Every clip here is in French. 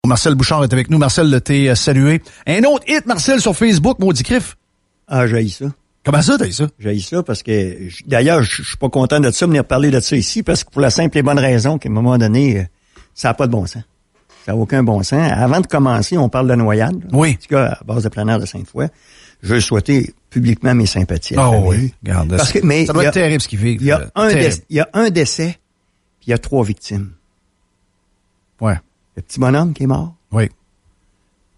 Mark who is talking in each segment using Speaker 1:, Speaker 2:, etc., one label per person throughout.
Speaker 1: Marcel Bouchard est avec nous. Marcel, t'es salué. Un autre hit, Marcel, sur Facebook, maudit Criff.
Speaker 2: Ah, j'haïs ça.
Speaker 1: Comment ça, t'as ça?
Speaker 2: J'haïs ça parce que, d'ailleurs, je suis pas content de ça, venir parler de ça ici, parce que pour la simple et bonne raison qu'à un moment donné, ça n'a pas de bon sens. Ça n'a aucun bon sens. Avant de commencer, on parle de noyade.
Speaker 1: Oui.
Speaker 2: En tout cas, à base de plein air de Sainte-Foy. Je veux souhaiter publiquement mes sympathies à la famille.
Speaker 1: Oui, regarde.
Speaker 2: Parce que, mais
Speaker 1: ça doit être terrible ce qu'ils vivent.
Speaker 2: Il y a un décès, puis il y a 3 victimes.
Speaker 1: Ouais.
Speaker 2: Le petit bonhomme qui est mort.
Speaker 1: Oui.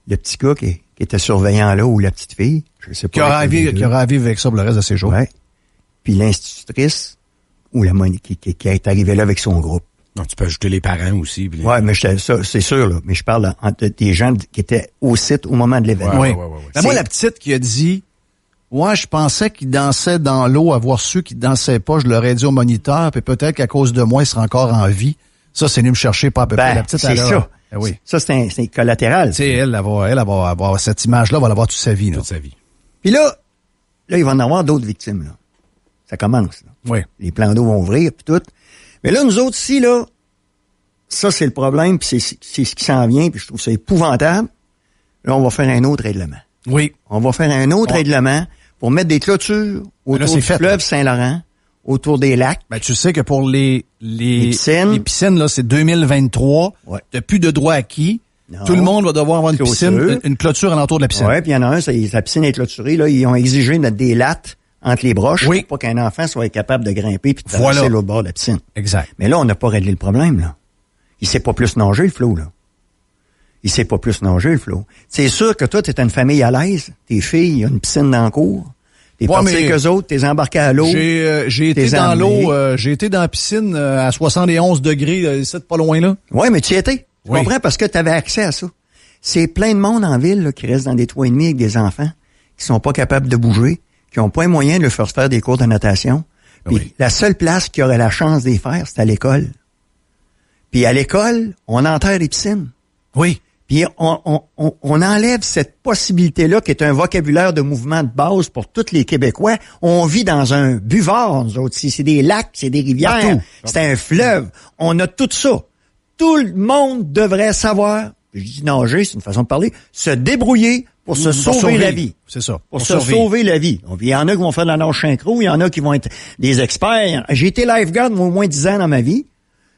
Speaker 2: Le petit gars qui était surveillant là, ou la petite fille. Je sais pas.
Speaker 1: Qui aura à vivre avec ça pour le reste de ses jours.
Speaker 2: Ouais. Puis l'institutrice, ou la qui est arrivée là avec son groupe.
Speaker 3: Non, tu peux ajouter les parents aussi.
Speaker 2: Ouais, mais ça, c'est sûr, là. Mais je parle des gens qui étaient au site au moment de l'événement.
Speaker 1: Ouais. Ben moi, la petite qui a dit, ouais, je pensais qu'ils dansaient dans l'eau, avoir su qu'ils dansaient pas, je leur ai dit au moniteur, puis peut-être qu'à cause de moi, ils seraient encore en vie. Ça, c'est venu me chercher pas à peu près. La petite,
Speaker 2: c'est ça.
Speaker 1: Oui.
Speaker 2: Ça, c'est collatéral.
Speaker 1: Tu sais, elle va avoir cette image-là, va l'avoir toute sa vie, là.
Speaker 3: Toute sa vie.
Speaker 2: Puis là, il va en avoir d'autres victimes, là. Ça commence, là.
Speaker 1: Oui.
Speaker 2: Les plans d'eau vont ouvrir, puis tout. Mais là, nous autres, ici, là, ça, c'est le problème, puis c'est ce qui s'en vient, puis je trouve ça épouvantable. Là, on va faire un autre règlement.
Speaker 1: Oui.
Speaker 2: On va faire un autre règlement pour mettre des clôtures autour du fleuve Saint-Laurent, autour des lacs.
Speaker 1: Ben, tu sais que pour les
Speaker 2: piscines,
Speaker 1: là, c'est 2023.
Speaker 2: Ouais.
Speaker 1: T'as plus de droit acquis. Non. Tout le monde va devoir avoir une clôture alentour de la piscine.
Speaker 2: Ouais, puis il y en a un, la piscine est clôturée, là, ils ont exigé de mettre des lattes entre les broches pour pas qu'un enfant soit capable de grimper puis de traverser l'autre bord de la piscine.
Speaker 1: Exact.
Speaker 2: Mais là, on n'a pas réglé le problème, là. Il sait pas plus nager, le Flo, là. Il sait pas plus nager, le Flo. C'est sûr que toi, t'es une famille à l'aise. Tes filles, il y a une piscine dans le cours. T'es parti avec eux autres, t'es embarqué à l'eau.
Speaker 1: J'ai été dans l'eau, j'ai été dans la piscine à 71 degrés, c'est pas loin là.
Speaker 2: Ouais, mais tu y étais. Tu comprends? Parce que t'avais accès à ça. C'est plein de monde en ville, là, qui reste dans des toits et demi avec des enfants, qui sont pas capables de bouger, qui ont pas les moyens de leur faire des cours de natation. Puis la seule place qui aurait la chance d'y faire, c'est à l'école. Puis à l'école, on enterre les piscines.
Speaker 1: Oui.
Speaker 2: Puis on enlève cette possibilité-là qui est un vocabulaire de mouvement de base pour tous les Québécois. On vit dans un buvard, nous autres. C'est des lacs, c'est des rivières, c'est un fleuve. On a tout ça. Tout le monde devrait savoir, je dis nager, c'est une façon de parler, se débrouiller pour se sauver la vie.
Speaker 1: C'est ça.
Speaker 2: Pour se sauver la vie. Il y en a qui vont faire de la nage synchro, il y en a qui vont être des experts. J'ai été lifeguard au moins 10 ans dans ma vie.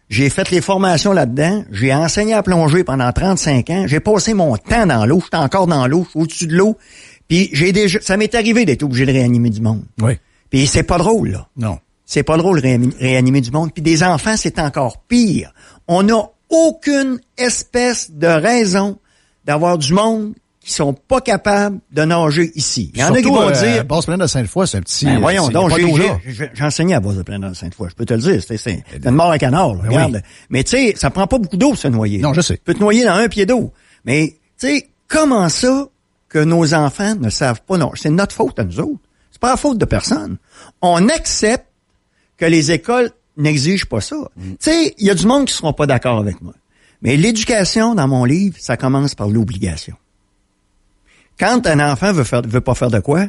Speaker 2: J'ai fait les formations là-dedans. J'ai enseigné à plonger pendant 35 ans. J'ai passé mon temps dans l'eau. J'étais encore dans l'eau. Je suis au-dessus de l'eau. Puis ça m'est arrivé d'être obligé de réanimer du monde.
Speaker 1: Oui.
Speaker 2: Puis c'est pas drôle, là.
Speaker 1: Non.
Speaker 2: C'est pas drôle de réanimer du monde. Puis des enfants, c'est encore pire. On n'a aucune espèce de raison d'avoir du monde qui sont pas capables de nager ici. Il y en a qui vont dire...
Speaker 1: Basse-Plaine de Sainte-Foy, c'est un petit...
Speaker 2: Ben voyons donc, j'ai enseigné à Basse-Plaine de Sainte-Foy. Je peux te le dire, c'est une mort à canard, là, regarde. Oui. Mais tu sais, ça prend pas beaucoup d'eau pour se noyer.
Speaker 1: Non, je sais.
Speaker 2: Tu peux te noyer dans un pied d'eau. Mais tu sais, comment ça que nos enfants ne savent pas nager? C'est notre faute à nous autres. C'est pas la faute de personne. On accepte que les écoles n'exigent pas ça. Tu sais, il y a du monde qui seront pas d'accord avec moi. Mais l'éducation, dans mon livre, ça commence par l'obligation. Quand un enfant veut pas faire de quoi,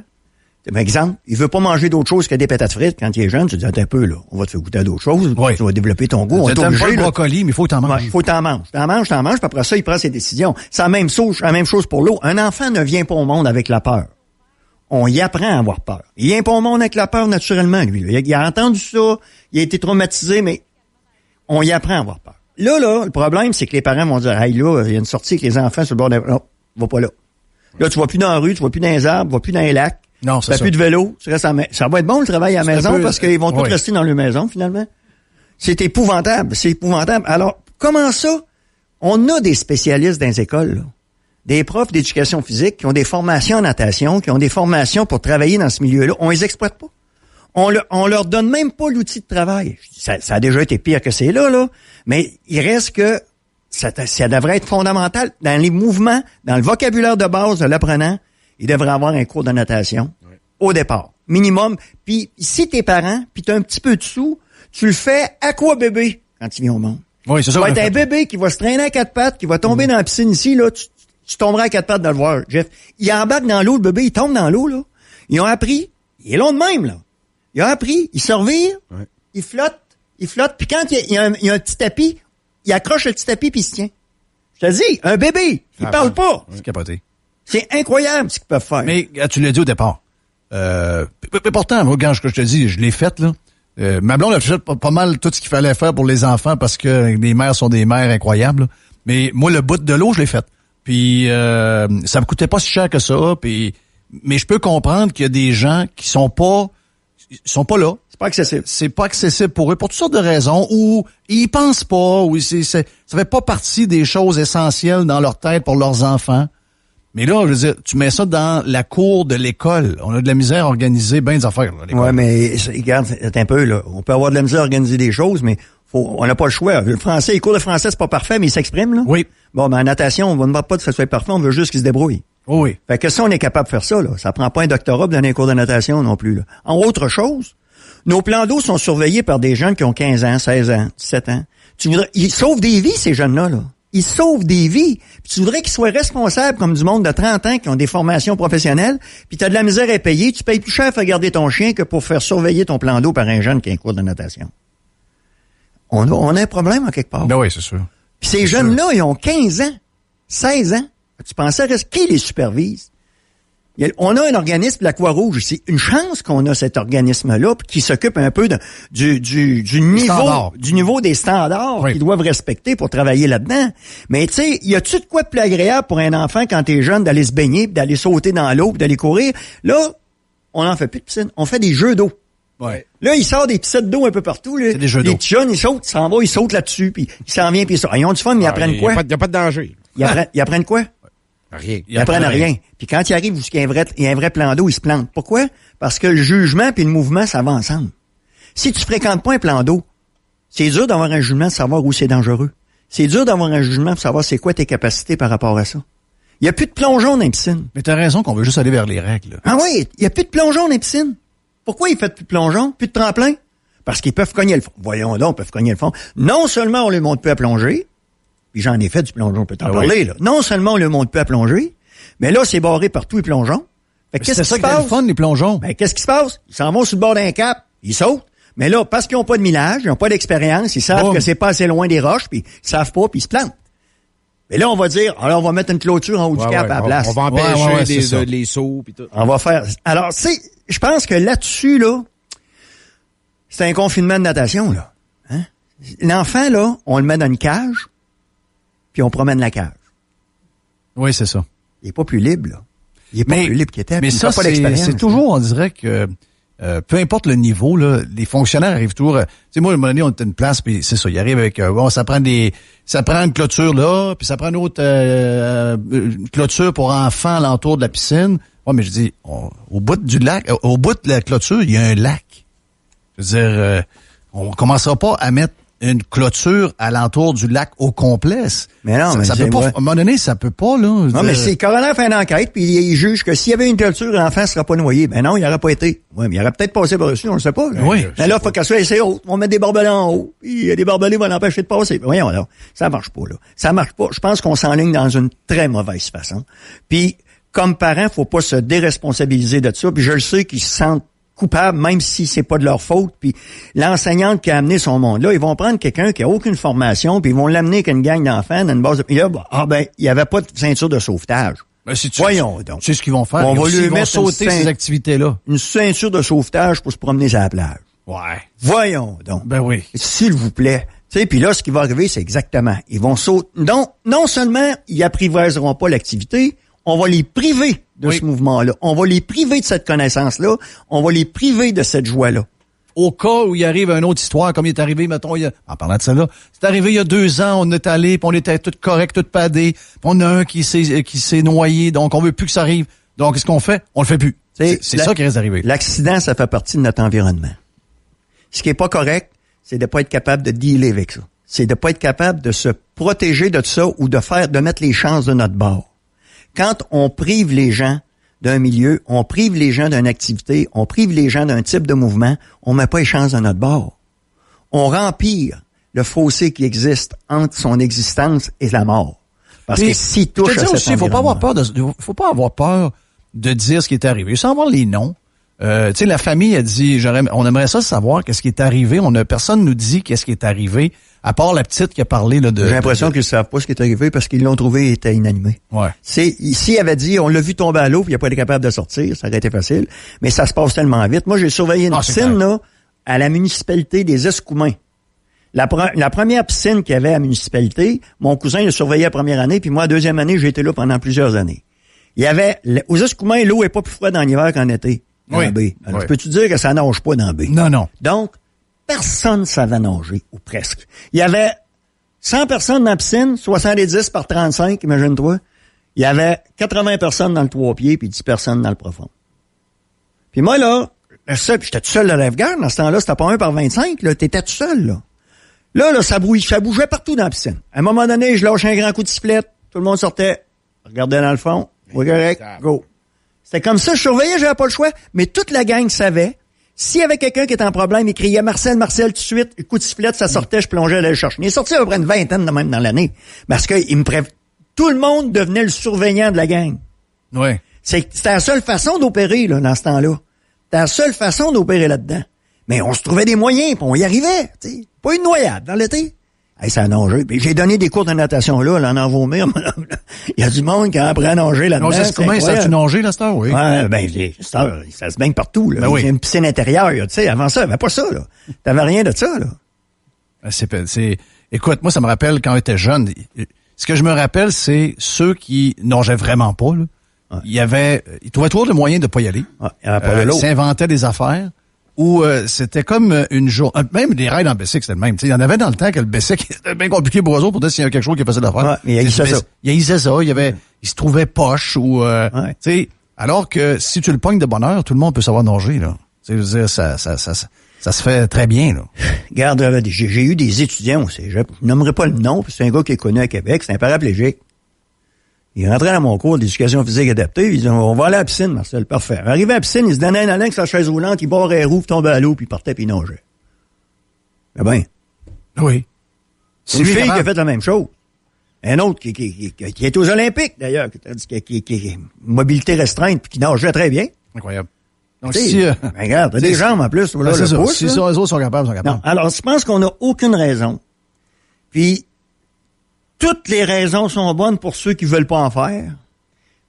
Speaker 2: par exemple, il veut pas manger d'autre chose que des patates frites quand il est jeune, tu dis, attends un peu, là, on va te faire goûter à d'autres choses, tu vas développer ton goût, on
Speaker 1: t'aime pas le brocoli, mais il faut que t'en manges.
Speaker 2: Il faut que t'en manges. Puis après ça, il prend ses décisions. C'est la même chose pour l'eau. Un enfant ne vient pas au monde avec la peur. On y apprend à avoir peur. Il vient pas au monde avec la peur naturellement, lui. Il a entendu ça, il a été traumatisé, mais on y apprend à avoir peur. Là, le problème, c'est que les parents vont dire, hey, là, il y a une sortie avec les enfants sur le bord de... Non, va pas là. Là, tu vas plus dans la rue, tu vas plus dans les arbres, tu vas plus dans les lacs.
Speaker 1: Non, c'est ça.
Speaker 2: Tu plus de vélo, tu restes ça va être bon le travail à la maison parce qu'ils vont tous rester dans leur maison, finalement. C'est épouvantable. Alors, comment ça? On a des spécialistes dans les écoles, là. Des profs d'éducation physique qui ont des formations en natation, qui ont des formations pour travailler dans ce milieu-là. On les exploite pas. On leur donne même pas l'outil de travail. Ça a déjà été pire que c'est là. Mais il reste que ça devrait être fondamental dans les mouvements, dans le vocabulaire de base de l'apprenant. Il devrait avoir un cours de natation au départ, minimum. Puis si t'es parent, puis t'as un petit peu de sous, tu le fais à quoi bébé quand il vient au monde.
Speaker 1: Oui, c'est ça.
Speaker 2: Tu vas être un bébé qui va se traîner à 4 pattes, qui va tomber dans la piscine ici, là, tu tomberas à 4 pattes de le voir, Jeff. Il embarque dans l'eau, le bébé, il tombe dans l'eau, là. Ils ont appris, il est long de même, là. Ils ont appris, il se revire, il flotte, puis quand il y a un petit tapis, il accroche le petit tapis puis il se tient. Je te dis, un bébé, il parle pas.
Speaker 1: C'est capoté.
Speaker 2: C'est incroyable ce qu'ils peuvent faire.
Speaker 1: Mais tu l'as dit au départ. Pourtant, moi, quand je te dis, je l'ai fait, là. Ma blonde a fait pas mal tout ce qu'il fallait faire pour les enfants parce que les mères sont des mères incroyables. Là. Mais moi, le bout de l'eau, je l'ai fait. Puis ça me coûtait pas si cher que ça. Mais je peux comprendre qu'il y a des gens qui sont pas là.
Speaker 2: C'est pas accessible.
Speaker 1: C'est pas accessible pour eux pour toutes sortes de raisons, ou ils pensent pas, ou ça fait pas partie des choses essentielles dans leur tête pour leurs enfants. Mais là, je veux dire, tu mets ça dans la cour de l'école. On a de la misère à organiser bien des affaires, là, à l'école.
Speaker 2: Ouais, mais regarde, c'est un peu, là. On peut avoir de la misère à organiser des choses, mais on n'a pas le choix. Le français, les cours de français, c'est pas parfait, mais ils s'expriment, là.
Speaker 1: Oui.
Speaker 2: Bon, ben, en natation, on ne demande pas que ça soit parfait, on veut juste qu'ils se débrouillent.
Speaker 1: Oui.
Speaker 2: Fait que si on est capable de faire ça, là, ça prend pas un doctorat pour donner un cours de natation non plus, là. En autre chose, nos plans d'eau sont surveillés par des jeunes qui ont 15 ans, 16 ans, 17 ans. Ils sauvent des vies, ces jeunes-là, là. Ils sauvent des vies. Puis tu voudrais qu'ils soient responsables comme du monde de 30 ans qui ont des formations professionnelles, puis tu as de la misère à payer, tu payes plus cher à faire garder ton chien que pour faire surveiller ton plan d'eau par un jeune qui a un cours de natation. On a un problème en quelque part.
Speaker 1: Ben oui, c'est sûr.
Speaker 2: Puis ces jeunes-là, ils ont 15 ans, 16 ans. Tu pensais qui les supervise? On a un organisme, la Croix-Rouge. C'est une chance qu'on a cet organisme-là qui s'occupe un peu du niveau des standards qu'ils doivent respecter pour travailler là-dedans. Mais tu sais, y a-tu de quoi de plus agréable pour un enfant quand t'es jeune d'aller se baigner, puis d'aller sauter dans l'eau, puis d'aller courir? Là, on n'en fait plus de piscine. On fait des jeux d'eau.
Speaker 1: Ouais.
Speaker 2: Là, il sort des petits sets d'eau un peu partout. Là.
Speaker 1: C'est des jeux d'eau.
Speaker 2: Les petits jeunes, ils sautent, ils s'en vont, ils sautent là-dessus, puis ils s'en viennent, puis ils sortent. Ils ont du fun, mais ils apprennent quoi?
Speaker 3: Il n'y a pas de danger.
Speaker 2: Ils apprennent quoi?
Speaker 3: Rien.
Speaker 2: Ils apprennent rien. Puis quand ils arrivent où il y a un vrai plan d'eau, ils se plantent. Pourquoi? Parce que le jugement puis le mouvement, ça va ensemble. Si tu fréquentes pas un plan d'eau, c'est dur d'avoir un jugement de savoir où c'est dangereux. C'est dur d'avoir un jugement de savoir c'est quoi tes capacités par rapport à ça. Il y a plus de plongeon dans les piscines.
Speaker 1: Mais t'as raison qu'on veut juste aller vers les règles. Là.
Speaker 2: Ah oui, il y a plus de plongeon dans les piscines. Pourquoi ils font plus de plongeon, plus de tremplin? Parce qu'ils peuvent cogner le fond. Voyons donc, ils peuvent cogner le fond. Non seulement on les montre plus à plonger, puis j'en ai fait du plongeon, on peut t'en parler, là. Non seulement on le monte plus à plonger, mais là, c'est barré par tous les plongeons. Fait que qu'est-ce qui se passe?
Speaker 1: C'est le fun, les plongeons.
Speaker 2: Ben, qu'est-ce qui se passe? Ils s'en vont sur le bord d'un cap, ils sautent. Mais là, parce qu'ils n'ont pas de millage, ils n'ont pas d'expérience, ils savent que c'est pas assez loin des roches, puis ils savent pas, puis ils se plantent. Mais là, on va dire, alors on va mettre une clôture en haut du cap à la place.
Speaker 3: On va empêcher les sauts, puis tout.
Speaker 2: On va faire... Alors, je pense que là-dessus, là, c'est un confinement de natation, là. Hein? L'enfant, là, on le met dans une cage, puis on promène la cage.
Speaker 1: Oui, c'est ça.
Speaker 2: Il est pas plus libre, là. Il est pas plus libre qu'il était.
Speaker 1: Mais ça, c'est toujours, on dirait que peu importe le niveau, là, les fonctionnaires arrivent toujours... Tu sais, moi, à un moment donné, on était une place, puis c'est ça, ils arrivent avec... ça prend une clôture là, puis ça prend une autre clôture pour enfants alentour de la piscine. Ouais, mais je dis, au bout du lac, au bout de la clôture, il y a un lac. Je veux dire, on commencera pas à mettre une clôture alentour du lac au complet.
Speaker 2: Mais non, mais
Speaker 1: ça peut pas. À un moment donné, ça peut pas, là.
Speaker 2: Non, mais si le coroner fait une enquête, puis il juge que s'il y avait une clôture, l'enfant ne sera pas noyé. Ben non, il n'aurait pas été. Oui, mais il aurait peut-être passé par-dessus, on le sait pas. Là.
Speaker 1: Oui.
Speaker 2: Mais là, il faut qu'elle soit assez haute. On met des barbelés en haut. Puis des barbelés vont l'empêcher de passer. Voyons là. Ça marche pas, là. Ça marche pas. Je pense qu'on s'enligne dans une très mauvaise façon. Puis, comme parents, faut pas se déresponsabiliser de ça. Puis je le sais qu'ils se sentent coupables, même si c'est pas de leur faute. Puis l'enseignante qui a amené son monde-là, ils vont prendre quelqu'un qui a aucune formation, puis ils vont l'amener avec une gang d'enfants dans une base de... Et là, il y avait pas de ceinture de sauvetage.
Speaker 1: Ben,
Speaker 2: Voyons donc.
Speaker 1: C'est ce qu'ils vont faire.
Speaker 2: On va lui mettre
Speaker 1: sauter ces activités-là.
Speaker 2: Une ceinture de sauvetage pour se promener sur la plage.
Speaker 1: Ouais.
Speaker 2: Voyons donc.
Speaker 1: Ben oui.
Speaker 2: S'il vous plaît. Tu sais, puis là, ce qui va arriver, c'est exactement. Ils vont sauter. Non seulement ils apprivoiseront pas l'activité, on va les priver de ce mouvement-là. On va les priver de cette connaissance-là. On va les priver de cette joie-là.
Speaker 1: Au cas où il arrive une autre histoire, comme il est arrivé, mettons, en parlant de ça là, c'est arrivé il y a 2 ans, on est allé, puis on était tout correct, tout padé, puis on a un qui s'est noyé, donc on veut plus que ça arrive. Donc, qu'est-ce qu'on fait? On le fait plus. C'est ça qui risque d'arriver.
Speaker 2: L'accident, ça fait partie de notre environnement. Ce qui est pas correct, c'est de pas être capable de dealer avec ça. C'est de pas être capable de se protéger de ça ou de mettre les chances de notre bord. Quand on prive les gens d'un milieu, on prive les gens d'une activité, on prive les gens d'un type de mouvement, on met pas les chances de notre bord. On rempire le fossé qui existe entre son existence et la mort. Parce que s'il touche à cet environnement...
Speaker 1: Faut pas avoir peur de dire ce qui est arrivé. Sans avoir les noms. Tu sais, la famille a dit, on aimerait ça savoir qu'est-ce qui est arrivé. Personne nous dit qu'est-ce qui est arrivé, à part la petite qui a parlé là de.
Speaker 2: J'ai l'impression qu'ils savent pas ce qui est arrivé parce qu'ils l'ont trouvé et était inanimé.
Speaker 1: Ouais.
Speaker 2: S'il avait dit, on l'a vu tomber à l'eau puis il a pas été capable de sortir, ça aurait été facile. Mais ça se passe tellement vite. Moi, j'ai surveillé une piscine, là, à la municipalité des Escoumins. La première piscine qu'il y avait à la municipalité, mon cousin l'a surveillé la première année, puis moi, la deuxième année, j'ai été là pendant plusieurs années. Il y avait, aux Escoumins, l'eau est pas plus froide en hiver qu'en été.
Speaker 1: Oui.
Speaker 2: Dans la baie. Alors,
Speaker 1: oui.
Speaker 2: peux-tu dire que ça nage pas dans la baie?
Speaker 1: Non.
Speaker 2: Donc, personne savait nager, ou presque. Il y avait 100 personnes dans la piscine, 70 par 35, imagine-toi. Il y avait 80 personnes dans le 3 pieds, puis 10 personnes dans le profond. Puis moi, là, j'étais tout seul le lifeguard. Dans ce temps-là, c'était pas 1 par 25, là. T'étais tout seul, là. Là, ça bougeait partout dans la piscine. À un moment donné, je lâchais un grand coup de sifflet. Tout le monde sortait, regardait dans le fond. Oui, correct, go. C'était comme ça, je surveillais, j'avais pas le choix. Mais toute la gang savait. S'il y avait quelqu'un qui était en problème, il criait Marcel, tout de suite. Coup de sifflet, ça sortait, je plongeais, j'allais le chercher. Il est sorti à peu près une vingtaine de même dans l'année. Parce que tout le monde devenait le surveillant de la gang.
Speaker 1: Oui.
Speaker 2: C'était la seule façon d'opérer, là, dans ce temps-là. C'était la seule façon d'opérer là-dedans. Mais on se trouvait des moyens, puis on y arrivait, tu sais. Pas une noyade dans l'été. Hey, ça a nagé. Puis j'ai donné des cours de natation là, en vomir. Il y a du monde qui a appris à nager là-dedans.
Speaker 1: Non, comment ça a-tu nagé, là, cette heure, oui?
Speaker 2: Ouais, ça se baigne partout, là.
Speaker 1: Ben oui.
Speaker 2: Il y a une piscine intérieure, tu sais. Avant ça, il n'y avait pas ça, là. T'avais rien de ça, là.
Speaker 1: Écoute, moi, ça me rappelle quand on était jeune. Ce que je me rappelle, c'est ceux qui nageaient vraiment pas, là. Ouais. Ils trouvaient toujours le moyen de pas y aller.
Speaker 2: Ouais, il y avait pas de l'eau.
Speaker 1: Ils s'inventaient des affaires. Ou c'était comme une journée. Même des raids en Bessic, c'était le même. Il y en avait dans le temps que le Bessic, c'était bien compliqué pour eux autres pour dire s'il y avait quelque chose qui est facile à faire.
Speaker 2: Ouais, mais il haïssait ça.
Speaker 1: Il haïssait ça. Il se trouvait poche ou alors que si tu le pognes de bonne heure, tout le monde peut savoir nager, là. Je veux dire, ça se fait très bien, là.
Speaker 2: Regarde, j'ai eu des étudiants au cégep. Je nommerai pas le nom, parce que c'est un gars qui est connu à Québec, c'est un paraplégique. Il rentrait dans mon cours d'éducation physique adaptée, il disait, on va aller à la piscine, Marcel, parfait. Arrivé à la piscine, il se donnait un allant avec sa chaise roulante, il barrait les roues, tombait à l'eau, puis il partait, puis il nageait. Eh ben.
Speaker 1: Oui.
Speaker 2: C'est une fille qui a fait la même chose. Un autre qui est aux Olympiques, d'ailleurs, qui est mobilité restreinte, puis qui nageait très bien.
Speaker 1: Incroyable.
Speaker 2: Donc, regarde, t'as des jambes en plus, là,
Speaker 1: c'est
Speaker 2: le
Speaker 1: ça.
Speaker 2: pouce,
Speaker 1: Si les autres sont capables, ils sont capables.
Speaker 2: Non, alors, je pense qu'on n'a aucune raison. Puis, toutes les raisons sont bonnes pour ceux qui veulent pas en faire,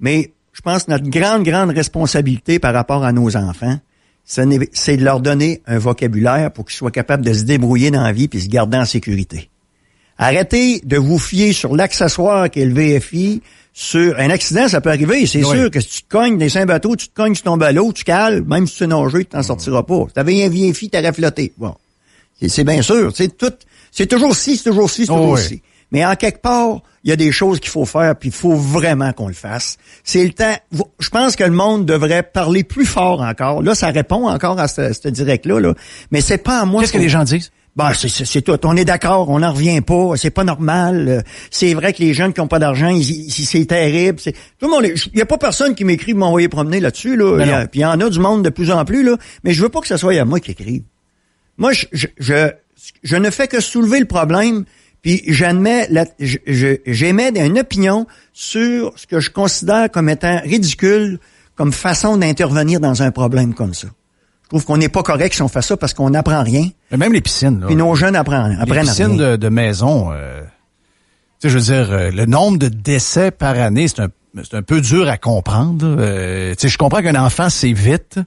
Speaker 2: mais je pense que notre grande responsabilité par rapport à nos enfants, c'est de leur donner un vocabulaire pour qu'ils soient capables de se débrouiller dans la vie puis se garder en sécurité. Arrêtez de vous fier sur l'accessoire qu'est le VFI. Sur un accident, ça peut arriver. C'est sûr que si tu te cognes des Saint-Bateau, tu te cognes sur ton ballot, tu cales, même si tu es nagé, tu t'en sortiras pas. Si t'avais un VFI, t'aurais flotté. Bon. C'est bien sûr. C'est toujours ci, c'est toujours ci, c'est toujours ci. Mais en quelque part, il y a des choses qu'il faut faire, puis il faut vraiment qu'on le fasse. C'est le temps. Je pense que le monde devrait parler plus fort encore. Là, ça répond encore à ce direct-là, là. Mais c'est pas à moi.
Speaker 1: Qu'est-ce que les gens disent?
Speaker 2: Ben, c'est tout. On est d'accord, on n'en revient pas, c'est pas normal. C'est vrai que les jeunes qui n'ont pas d'argent, c'est terrible. Tout le monde, il y a pas personne qui m'écrit de m'envoyer promener là-dessus, là. Puis il y en a du monde de plus en plus, là. Mais je veux pas que ce soit à moi qui écrive. Moi, je ne fais que soulever le problème. Puis j'émets une opinion sur ce que je considère comme étant ridicule comme façon d'intervenir dans un problème comme ça. Je trouve qu'on n'est pas correct si on fait ça parce qu'on n'apprend rien.
Speaker 1: Mais même les piscines, là.
Speaker 2: Puis nos jeunes apprennent rien.
Speaker 1: Les piscines de maison, tu sais, je veux dire, le nombre de décès par année, c'est un peu dur à comprendre. Tu sais, je comprends qu'un enfant, c'est vite,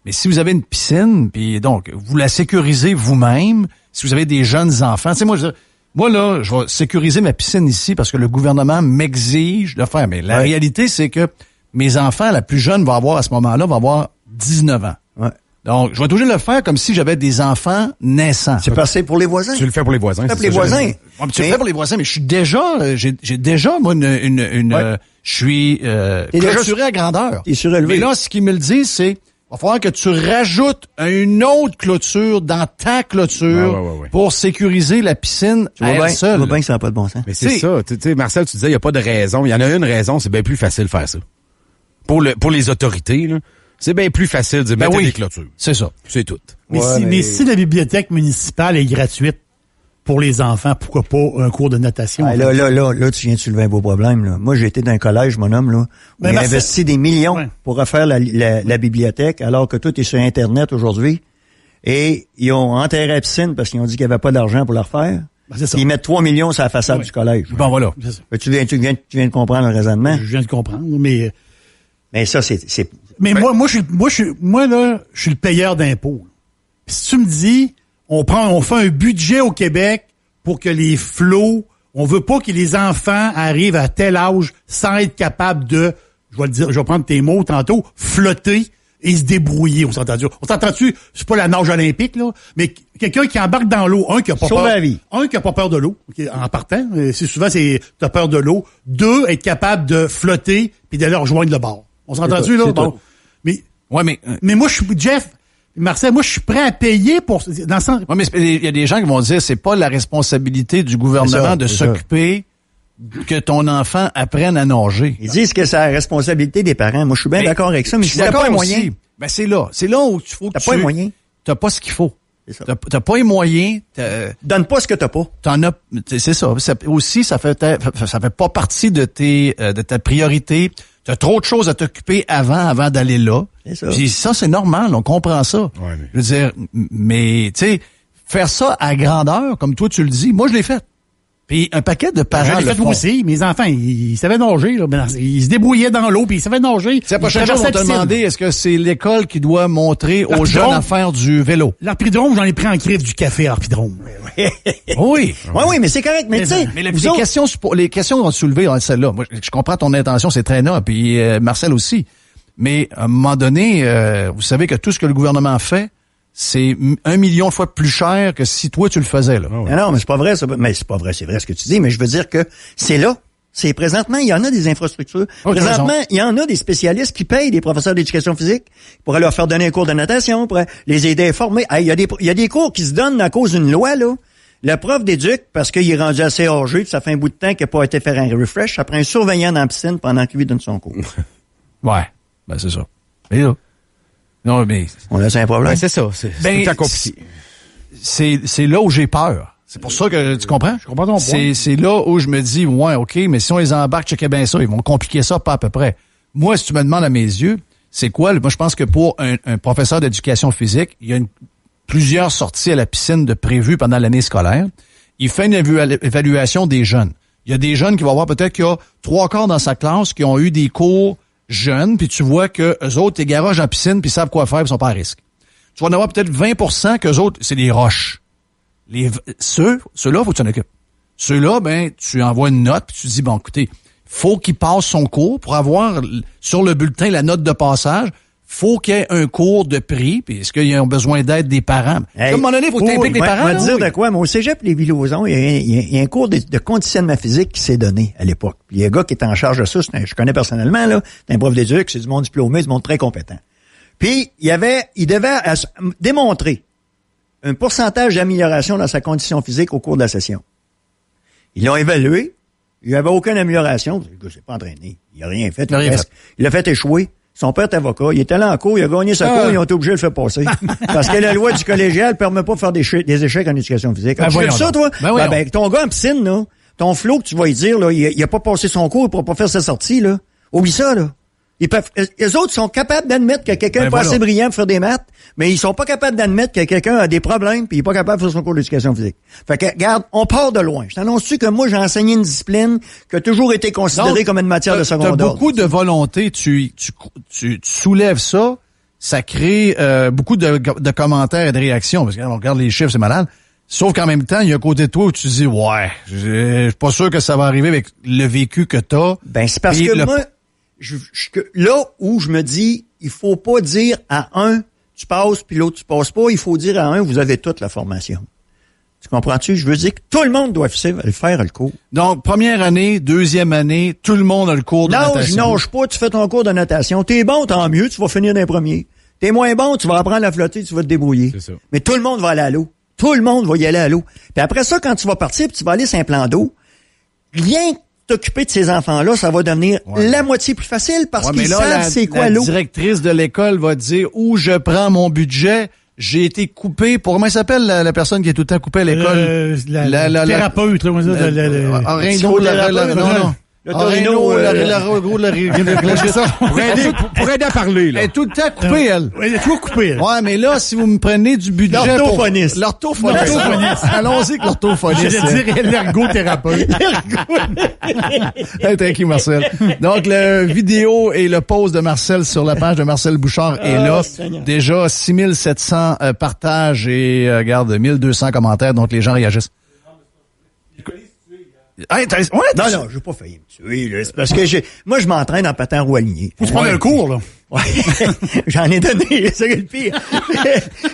Speaker 1: mais si vous avez une piscine, puis donc, vous la sécurisez vous-même, si vous avez des jeunes enfants, tu sais, moi, là, je vais sécuriser ma piscine ici parce que le gouvernement m'exige de faire. Mais la réalité, c'est que mes enfants, la plus jeune va avoir, à ce moment-là, va avoir 19 ans.
Speaker 2: Ouais.
Speaker 1: Donc, je vais toujours le faire comme si j'avais des enfants naissants.
Speaker 2: C'est passé pour les voisins.
Speaker 3: Tu le fais pour les voisins.
Speaker 2: Tu le fais pour les voisins.
Speaker 1: Tu le fais pour les voisins, mais je suis déjà, j'ai déjà, moi, je suis, clôturé à grandeur.
Speaker 2: T'es surélevé.
Speaker 1: Mais là, ce qu'ils me le disent, c'est, il va falloir que tu rajoutes une autre clôture dans ta clôture pour sécuriser la piscine à elle seule.
Speaker 2: Tu vois bien que ça n'a pas de bon sens.
Speaker 3: Mais c'est ça. Tu sais, Marcel, tu disais, il n'y a pas de raison. Il y en a une raison, c'est bien plus facile de faire ça. Pour les autorités, là, c'est bien plus facile de mettre des clôtures.
Speaker 1: C'est ça.
Speaker 3: C'est tout.
Speaker 4: Mais si la bibliothèque municipale est gratuite, pour les enfants, pourquoi pas un cours de natation?
Speaker 2: Ah, là, tu viens de soulever un beau problème, là. Moi, j'ai été dans un collège, mon homme, là, où il a investi des millions pour refaire la bibliothèque, alors que tout est sur Internet aujourd'hui. Et ils ont enterré la piscine parce qu'ils ont dit qu'il n'y avait pas d'argent pour la refaire.
Speaker 4: Ben, c'est ça.
Speaker 2: Ils mettent 3 millions sur la façade du collège.
Speaker 1: Bon, voilà.
Speaker 2: Tu viens de comprendre le raisonnement?
Speaker 4: Je viens de comprendre, mais
Speaker 2: ça, c'est...
Speaker 4: Mais moi, je suis le payeur d'impôts. Puis si tu me dis, on fait un budget au Québec pour que les flots, on veut pas que les enfants arrivent à tel âge sans être capables de, je vais le dire, je vais prendre tes mots tantôt, flotter et se débrouiller. On s'entend-tu? C'est pas la nage olympique, là, mais quelqu'un qui embarque dans l'eau, un qui a pas peur.
Speaker 2: la vie.
Speaker 4: Un qui a pas peur de l'eau, en partant. T'as peur de l'eau. 2, être capable de flotter puis d'aller rejoindre le bord. On s'entend-tu, là? Bon. Mais moi, Marcel, je suis prêt à payer pour, dans le sens.
Speaker 1: Ouais, mais il y a des gens qui vont dire, c'est pas la responsabilité du gouvernement de s'occuper que ton enfant apprenne à nager.
Speaker 2: Ils disent que c'est la responsabilité des parents. Moi, je suis bien d'accord avec ça, mais si t'as pas les moyens.
Speaker 1: Ben, c'est là où il faut que
Speaker 2: t'as pas les moyens.
Speaker 1: T'as pas ce qu'il faut. T'as pas les moyens.
Speaker 2: Donne pas ce que t'as pas.
Speaker 1: C'est ça. Aussi, ça fait pas partie de ta priorité. T'as trop de choses à t'occuper avant d'aller là.
Speaker 2: C'est ça.
Speaker 1: Puis ça, c'est normal, on comprend ça.
Speaker 3: Ouais, mais...
Speaker 1: Je veux dire, mais tu sais, faire ça à grandeur, comme toi tu le dis, moi je l'ai fait. Puis un paquet de parents
Speaker 4: je l'ai fait moi aussi. Mes enfants, ils savaient nager. Là. Ils se débrouillaient dans l'eau, puis ils savaient nager.
Speaker 1: C'est la prochaine chose, on te demander, est-ce que c'est l'école qui doit montrer aux jeunes à faire du vélo?
Speaker 4: L'arpidrome, j'en ai pris en crève du café à l'arpidrome.
Speaker 1: Oui.
Speaker 2: Oui, mais c'est correct. Mais tu sais,
Speaker 1: les questions vont soulever dans celle-là. Moi, je comprends ton intention, c'est très noble, puis Marcel aussi. Mais à un moment donné, vous savez que tout ce que le gouvernement fait, c'est 1 million de fois plus cher que si toi tu le faisais là.
Speaker 2: Non, mais c'est pas vrai ça. Mais c'est pas vrai, c'est vrai ce que tu dis, mais je veux dire que c'est là. C'est présentement, il y en a des infrastructures. Présentement, il y en a des spécialistes qui payent des professeurs d'éducation physique pour aller leur faire donner un cours de natation, pour les aider à former. Il y a des cours qui se donnent à cause d'une loi là. Le prof d'éduc, parce qu'il est rendu assez âgé, puis ça fait un bout de temps qu'il n'a pas été faire un refresh, ça prend un surveillant dans la piscine pendant qu'il lui donne son cours.
Speaker 1: Ouais, ben c'est ça. Mais là, non, mais...
Speaker 2: On a un problème.
Speaker 3: Ben, c'est ça. C'est tout le temps compliqué.
Speaker 1: C'est là où j'ai peur. C'est pour ça que, tu comprends?
Speaker 4: Je comprends ton point.
Speaker 1: C'est là où je me dis, ouais, OK, mais si on les embarque, checker bien ça, ils vont compliquer ça pas à peu près. Moi, si tu me demandes à mes yeux, c'est quoi? Moi, je pense que pour un professeur d'éducation physique, il y a plusieurs sorties à la piscine de prévues pendant l'année scolaire. Il fait une évaluation des jeunes. Il y a des jeunes qui vont avoir peut-être qu'il y a 3/4 dans sa classe qui ont eu des cours jeunes, puis tu vois que eux autres, ils garagent en piscine, puis ils savent quoi faire, puis ils sont pas à risque. Tu vas en avoir peut-être 20% qu'eux autres, c'est des roches. Ceux-là, faut que tu en occupes. Ceux-là, ben, tu envoies une note, puis tu dis, bon, écoutez, faut qu'il passe son cours pour avoir sur le bulletin la note de passage. Faut qu'il y ait un cours de prix, puis est-ce qu'ils ont besoin d'aide des parents? À un moment donné, il faut t'impliquer les parents.
Speaker 2: Je vais te dire de quoi, mais au cégep les Villosons, il y a un cours de conditionnement physique qui s'est donné à l'époque. Puis il y a un gars qui est en charge de ça, je connais personnellement, là, c'est un prof d'éduc, c'est du monde diplômé, du monde très compétent. Puis il devait démontrer un pourcentage d'amélioration dans sa condition physique au cours de la session. Ils l'ont évalué, il n'y avait aucune amélioration. Le gars s'est pas entraîné, il a rien fait. Il l'a fait échouer. Son père est avocat. Il était là en cours, il a gagné sa cour, ils ont été obligés de le faire passer. Parce que la loi du collégial ne permet pas de faire des échecs en éducation physique. Tu fais ça, toi? Ben, ton gars en piscine, là, ton flow que tu vas lui dire, là, il a pas passé son cours, il pourra pas faire sa sortie, là. Oublie ça, là. Les autres sont capables d'admettre que quelqu'un n'est pas assez brillant pour faire des maths, mais ils sont pas capables d'admettre que quelqu'un a des problèmes puis il est pas capable de faire son cours d'éducation physique. Fait que, regarde, on part de loin. Je t'annonce-tu que moi, j'ai enseigné une discipline qui a toujours été considérée comme une matière de secondaire.
Speaker 1: T'as beaucoup de volonté, tu soulèves ça, ça crée beaucoup de commentaires et de réactions, parce que on regarde les chiffres, c'est malade. Sauf qu'en même temps, il y a un côté de toi où tu dis, ouais, je suis pas sûr que ça va arriver avec le vécu que t'as.
Speaker 2: Ben, c'est parce que moi, là où je me dis, il faut pas dire à un, tu passes, puis l'autre, tu passes pas. Il faut dire à un, vous avez toute la formation. Tu comprends-tu? Je veux dire que tout le monde doit faire le cours.
Speaker 1: Donc, première année, deuxième année, tout le monde a le cours de natation.
Speaker 2: Non, nage pas, tu fais ton cours de natation. T'es bon, tant mieux, tu vas finir d'un premier. T'es moins bon, tu vas apprendre à flotter, tu vas te débrouiller. C'est ça. Mais tout le monde va aller à l'eau. Tout le monde va y aller à l'eau. Puis après ça, quand tu vas partir, puis tu vas aller sur un plan d'eau, rien t'occuper de ces enfants-là, ça va devenir la moitié plus facile parce qu'ils savent c'est quoi l'eau.
Speaker 1: La directrice de l'école va dire où je prends mon budget. j'ai été coupé pour, comment il s'appelle la personne qui est tout le temps coupée à l'école?
Speaker 4: La thérapeute, là, on va dire.
Speaker 1: Non.
Speaker 2: L'otorino,
Speaker 3: pour aider à parler, là.
Speaker 1: Elle est tout le temps coupée, elle.
Speaker 4: Elle est toujours coupée, elle.
Speaker 1: Ouais, mais là, si vous me prenez du budget
Speaker 2: l'orthophoniste.
Speaker 1: L'orthophoniste. Allons-y avec l'orthophoniste.
Speaker 4: J'allais dire l'ergothérapeute.
Speaker 1: Hey, thank you, Marcel. Donc, la vidéo et le post de Marcel sur la page de Marcel Bouchard est là.
Speaker 2: Seigneur.
Speaker 1: Déjà 6700 partages et, regarde, 1200 commentaires. Donc, les gens réagissent. Hey,
Speaker 2: Non, j'ai pas failli me tuer, là. C'est parce que moi, je m'entraîne en patin roue aligné.
Speaker 4: Faut se prendre un cours, là.
Speaker 2: Ouais. J'en ai donné, c'est ça qui est le pire.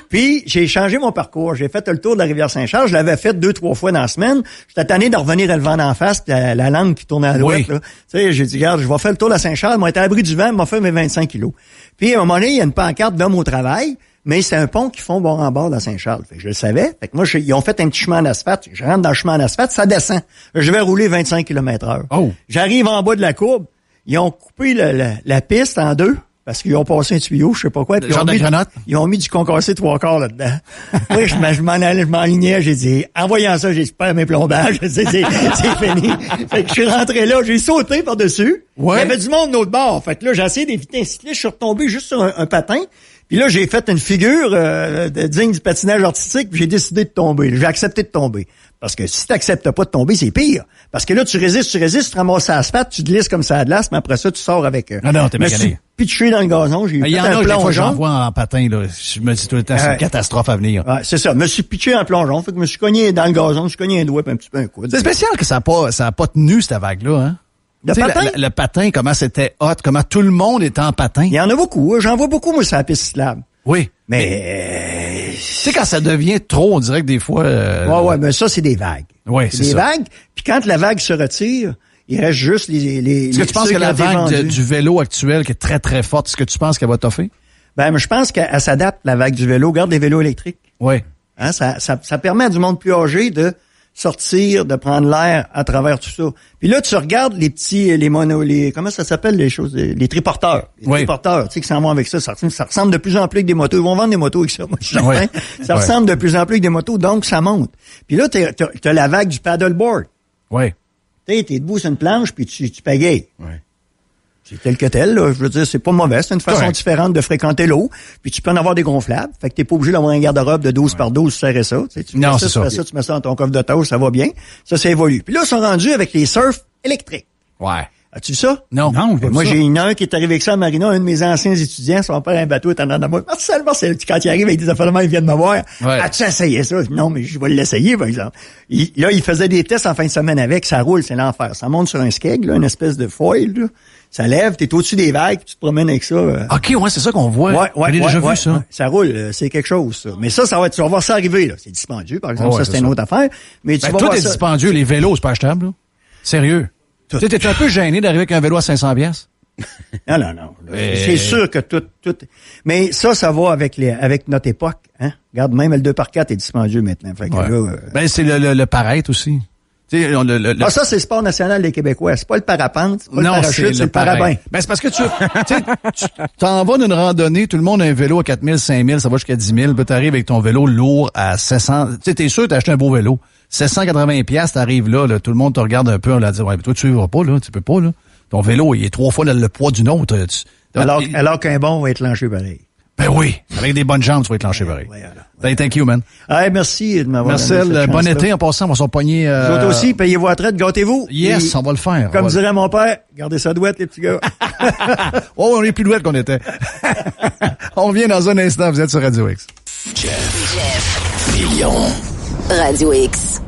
Speaker 2: Puis, j'ai changé mon parcours. J'ai fait le tour de la rivière Saint-Charles. Je l'avais fait 2-3 fois dans la semaine. J'étais tanné de revenir le vent d'en face pis la langue qui tournait à droite, là. Tu sais, j'ai dit, regarde, je vais faire le tour de la Saint-Charles. Moi, été à l'abri du vent, m'a fait mes 25 kilos. Puis, à un moment donné, il y a une pancarte d'hommes au travail. Mais c'est un pont qu'ils font bord en bord dans Saint-Charles. Fait que je le savais. Fait que moi, ils ont fait un petit chemin en asphalte. Je rentre dans le chemin en asphalte, ça descend. Je vais rouler 25 km/h.
Speaker 1: Oh.
Speaker 2: J'arrive en bas de la courbe. Ils ont coupé la piste en deux parce qu'ils ont passé un tuyau, je sais pas quoi.
Speaker 1: Genre de grenade?
Speaker 2: Ils ont mis du concassé 3/4 là-dedans. Oui, je m'en allais, je m'enlignais. J'ai dit, en voyant ça, j'ai perdu mes plombages. C'est fini. Fait que je suis rentré là, j'ai sauté par-dessus.
Speaker 1: Ouais.
Speaker 2: Il y avait du monde de l'autre bord. Fait que là, j'ai essayé d'éviter un cycliste. Je suis retombé juste sur un patin. Puis là, j'ai fait une figure digne du patinage artistique, puis j'ai décidé de tomber. J'ai accepté de tomber. Parce que si t'acceptes pas de tomber, c'est pire. Parce que là, tu résistes, tu ramasses à l'asphalte, tu glisses comme ça à glace, mais après ça, tu sors avec...
Speaker 1: Non, t'es magané.
Speaker 2: Pitché dans le gazon, j'ai
Speaker 1: Il y en a des fois que j'en vois en patin, là. Je me dis tout le temps, c'est une catastrophe à venir.
Speaker 2: Ouais, c'est ça. Je me suis pitché en plongeon. Fait que je me suis cogné dans le gazon, je me suis cogné un doigt puis un petit peu un coude.
Speaker 1: C'est spécial que ça a pas tenu, cette vague-là, hein?
Speaker 2: Le patin?
Speaker 1: Le patin, comment c'était hot, comment tout le monde était en patin.
Speaker 2: Il y en a beaucoup. J'en vois beaucoup, moi, sur la piste cyclable.
Speaker 1: Oui.
Speaker 2: Mais
Speaker 1: tu sais, quand ça devient trop, on dirait que des fois...
Speaker 2: Ouais, mais ça, c'est des vagues.
Speaker 1: Oui, c'est
Speaker 2: des
Speaker 1: ça.
Speaker 2: vagues. Puis quand la vague se retire, il reste juste les
Speaker 1: Est-ce que tu penses que la vague du vélo actuel, qui est très, très forte, est-ce que tu penses qu'elle va toffer?
Speaker 2: Ben, je pense qu'elle s'adapte, la vague du vélo. Regarde les vélos électriques.
Speaker 1: Oui.
Speaker 2: Hein, ça permet à du monde plus âgé de sortir, de prendre l'air à travers tout ça. Puis là, tu regardes comment ça s'appelle les choses, les triporteurs. Les triporteurs, tu sais, qui s'en vont avec ça. Ça ressemble de plus en plus avec des motos. Ils vont vendre des motos avec ça, moi, je suis certain. Ça ressemble de plus en plus avec des motos, donc ça monte. Puis là, t'as la vague du paddleboard.
Speaker 1: Oui.
Speaker 2: Tu sais, t'es debout sur une planche, puis tu pagayes.
Speaker 1: Oui.
Speaker 2: C'est tel que tel, là. Je veux dire, c'est pas mauvais. C'est une façon différente de fréquenter l'eau. Puis tu peux en avoir des gonflables. Fait que t'es pas obligé d'avoir un garde-robe de 12 par 12, tu serrais ça. Tu sais, tu
Speaker 1: non,
Speaker 2: fais
Speaker 1: c'est ça.
Speaker 2: Tu mets ça dans ton coffre de tâche, ça va bien. Ça évolue. Puis là, ils sont rendus avec les surfs électriques.
Speaker 1: Ouais.
Speaker 2: As-tu vu ça?
Speaker 1: Non.
Speaker 2: Moi, j'ai un qui est arrivé avec ça à Marina, un de mes anciens étudiants, son père a un bateau, est en train de moi. Marcel, quand il arrive avec des affaires, il vient de me voir.
Speaker 1: Ouais.
Speaker 2: As-tu essayé ça? Non, mais je vais l'essayer, par exemple. Là, il faisait des tests en fin de semaine avec, ça roule, c'est l'enfer. Ça monte sur un skeg, là, une espèce de foil, là. Ça lève, t'es au-dessus des vagues, puis tu te promènes avec ça.
Speaker 1: OK, ouais, c'est ça qu'on voit.
Speaker 2: Ouais,
Speaker 1: j'ai déjà vu ça.
Speaker 2: Ouais. Ça roule, c'est quelque chose, ça. Mais ça va être, tu vas voir ça arriver, là. C'est dispendieux, par exemple, ça, c'est une autre affaire. Mais tu vas
Speaker 1: tout
Speaker 2: voir
Speaker 1: est
Speaker 2: ça.
Speaker 1: dispendieux, les vélos, c'est pas achetable, là. Sérieux. Tu sais, t'es un peu gêné d'arriver avec un vélo à 500 piastres.
Speaker 2: Non. C'est sûr que tout. Mais ça va avec notre époque, hein. Regarde, même le 2x4 est dispendieux maintenant. Fait que là,
Speaker 1: c'est le paraître aussi. Tu sais,
Speaker 2: ça, c'est le sport national des Québécois. C'est pas le parapente, c'est pas le parachute, c'est le parabin.
Speaker 1: Ben, c'est parce que tu t'en vas d'une randonnée, tout le monde a un vélo à 4 000, 5 000, ça va jusqu'à 10 000, puis t'arrives avec ton vélo lourd à 700. Tu sais, t'es sûr que t'as acheté un beau vélo. 780 piastres, t'arrives là, tout le monde te regarde un peu, on l'a dit, ouais, mais toi, tu vas pas, là, tu peux pas, là. Ton vélo, il est 3 fois le poids d'une autre.
Speaker 2: Alors qu'un bon va être lanché pareil.
Speaker 1: Ben oui, avec des bonnes jambes, tu vas être lanché pareil. Thank you, man.
Speaker 2: Hey, merci de m'avoir
Speaker 1: Marcel, bon été, en passant, on va s'en pogner.
Speaker 2: Vous autres aussi, payez vos retraites, gâtez-vous.
Speaker 1: Yes, on va le faire.
Speaker 2: Comme dirait mon père, gardez ça douette, les petits gars.
Speaker 1: Oh, on est plus douette qu'on était. On revient dans un instant, vous êtes sur Radio X.
Speaker 5: Jeff. Radio X.